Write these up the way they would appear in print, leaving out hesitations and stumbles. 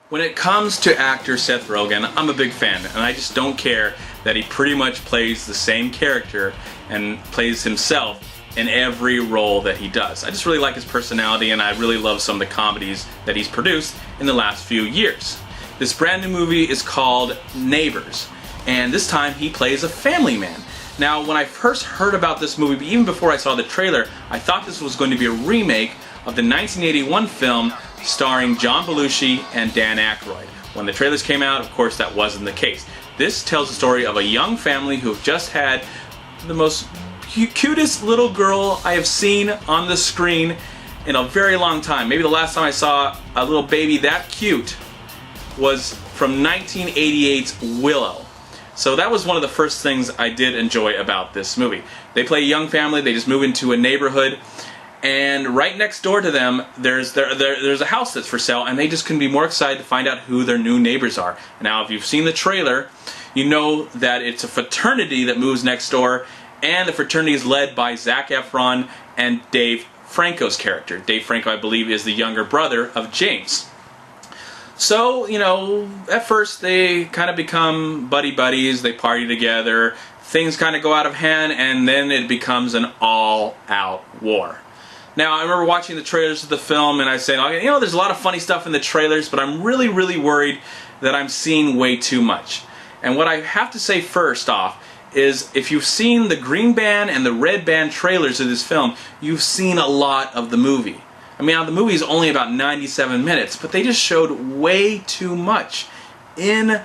When it comes to actor Seth Rogen, I'm a big fan, and I just don't care that he pretty much plays the same character and plays himself in every role that he does. I just really like his personality, and I really love some of the comedies that he's produced in the last few years. This brand new movie is called Neighbors, and this time he plays a family man. Now, when I first heard about this movie, even before I saw the trailer, I thought this was going to be a remake of the 1981 film starring John Belushi and Dan Aykroyd. When the trailers came out, of course, that wasn't the case. This tells the story of a young family who've just had the most cutest little girl I have seen on the screen in a very long time. Maybe the last time I saw a little baby that cute was from 1988's Willow. So that was one of the first things I did enjoy about this movie. They play a young family, they just move into a neighborhood, and right next door to them there's a house that's for sale, and they just couldn't be more excited to find out who their new neighbors are. Now, if you've seen the trailer, you know that it's a fraternity that moves next door, and the fraternity is led by Zac Efron and Dave Franco's character. Dave Franco, I believe, is the younger brother of James. So, you know, at first they kind of become buddies, they party together, things kind of go out of hand, and then it becomes an all-out war. Now, I remember watching the trailers of the film, and I said, you know, there's a lot of funny stuff in the trailers, but I'm really worried that I'm seeing way too much. And what I have to say first off is, if you've seen the green band and the red band trailers of this film, you've seen a lot of the movie. I mean, the movie is only about 97 minutes, but they just showed way too much in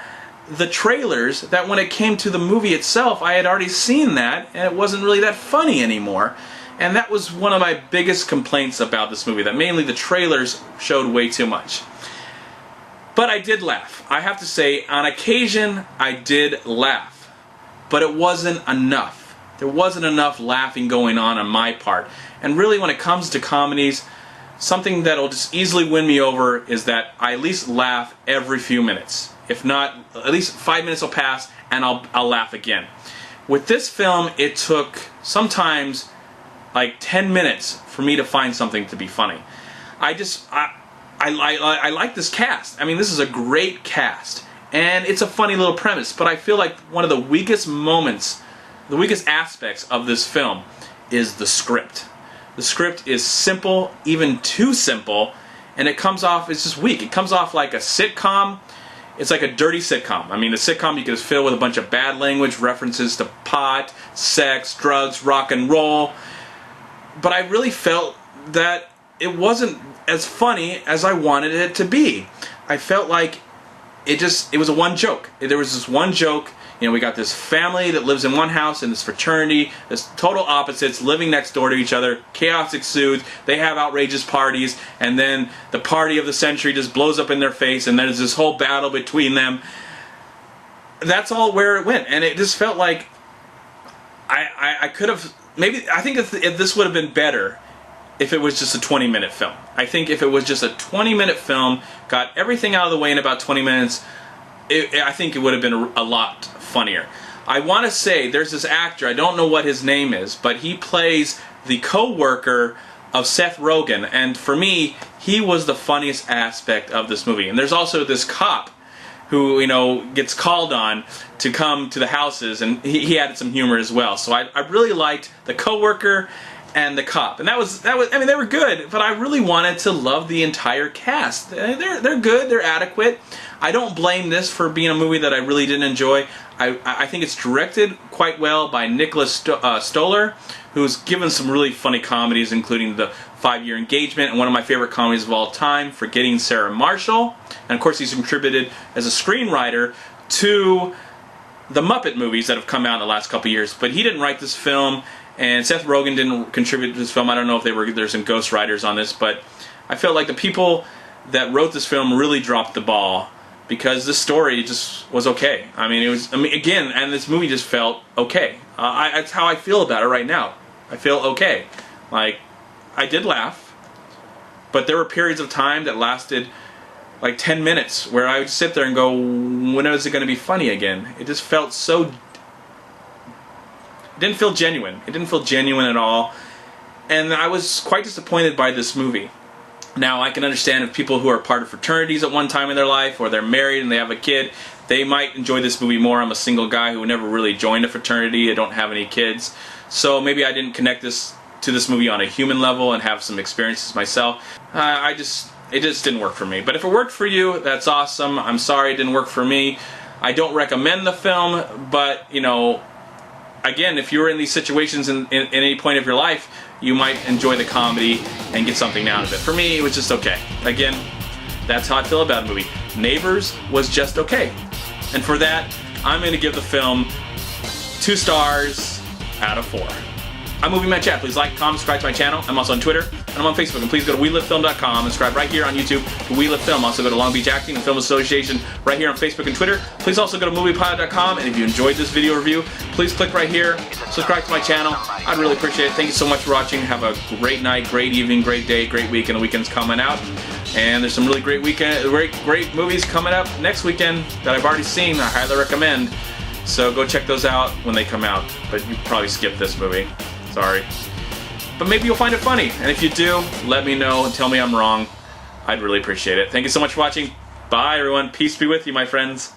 the trailers that when it came to the movie itself, I had already seen that, and it wasn't really that funny anymore. And that was one of my biggest complaints about this movie, that mainly the trailers showed way too much. But I did laugh. I have to say, on occasion, I did laugh. But it wasn't enough. There wasn't enough laughing going on my part. And really, when it comes to comedies, something that'll just easily win me over is that I at least laugh every few minutes. If not, at least 5 minutes will pass and I'll laugh again. With this film, it took sometimes like 10 minutes for me to find something to be funny. I like this cast. I mean, this is a great cast, and it's a funny little premise, but I feel like one of the weakest moments, the weakest aspects of this film is the script. The script is simple, even too simple, and it comes off, it's just weak. It comes off like a sitcom. It's like a dirty sitcom. I mean, a sitcom you could just fill with a bunch of bad language, references to pot, sex, drugs, rock and roll. But I really felt that it wasn't as funny as I wanted it to be. I felt like it was a one joke. There was this one joke. You know, we got this family that lives in one house in this fraternity, this total opposites living next door to each other. Chaos ensues. They have outrageous parties, and then the party of the century just blows up in their face, and there's this whole battle between them. That's all where it went, and it just felt like I could have maybe. I think if this would have been better if it was just a 20-minute film. I think if it was just a 20-minute film, got everything out of the way in about 20 minutes, I think it would have been a lot funnier. I want to say there's this actor, I don't know what his name is, but he plays the co-worker of Seth Rogen, and for me, he was the funniest aspect of this movie. And there's also this cop who, you know, gets called on to come to the houses, and he added some humor as well. So I really liked the co-worker and the cop, and that was I mean, they were good, but I really wanted to love the entire cast. They're good, they're adequate. I don't blame this for being a movie that I really didn't enjoy. I think it's directed quite well by Nicholas Stoller, who's given some really funny comedies, including the 5-Year Engagement and one of my favorite comedies of all time, Forgetting Sarah Marshall. And of course, he's contributed as a screenwriter to the Muppet movies that have come out in the last couple years. But he didn't write this film, and Seth Rogen didn't contribute to this film. I don't know if there's some ghostwriters on this, but I felt like the people that wrote this film really dropped the ball, because this story just was okay. I mean, again, and this movie just felt okay. That's how I feel about it right now. I feel okay. Like, I did laugh, but there were periods of time that lasted like 10 minutes where I would sit there and go, when is it going to be funny again? It just felt so... It didn't feel genuine. It didn't feel genuine at all. And I was quite disappointed by this movie. Now, I can understand if people who are part of fraternities at one time in their life, or they're married and they have a kid, they might enjoy this movie more. I'm a single guy who never really joined a fraternity. I don't have any kids. So maybe I didn't connect to this movie on a human level and have some experiences myself. It just didn't work for me. But if it worked for you, that's awesome. I'm sorry it didn't work for me. I don't recommend the film, but, you know, again, if you're in these situations in any point of your life, you might enjoy the comedy and get something out of it. For me, it was just okay. Again, that's how I feel about a movie. Neighbors was just okay. And for that, I'm going to give the film 2 stars out of 4. I'm Movie Man Chat. Please like, comment, subscribe to my channel. I'm also on Twitter, and I'm on Facebook. And please go to WeLiveFilm.com and subscribe right here on YouTube to We Live Film. Also go to Long Beach Acting and Film Association right here on Facebook and Twitter. Please also go to MoviePilot.com, and if you enjoyed this video review, please click right here, subscribe to my channel. I'd really appreciate it. Thank you so much for watching. Have a great night, great evening, great day, great week, and the weekend's coming out. And there's some really great movies coming up next weekend that I've already seen. I highly recommend. So go check those out when they come out. But you probably skipped this movie. Sorry. But maybe you'll find it funny. And if you do, let me know and tell me I'm wrong. I'd really appreciate it. Thank you so much for watching. Bye, everyone. Peace be with you, my friends.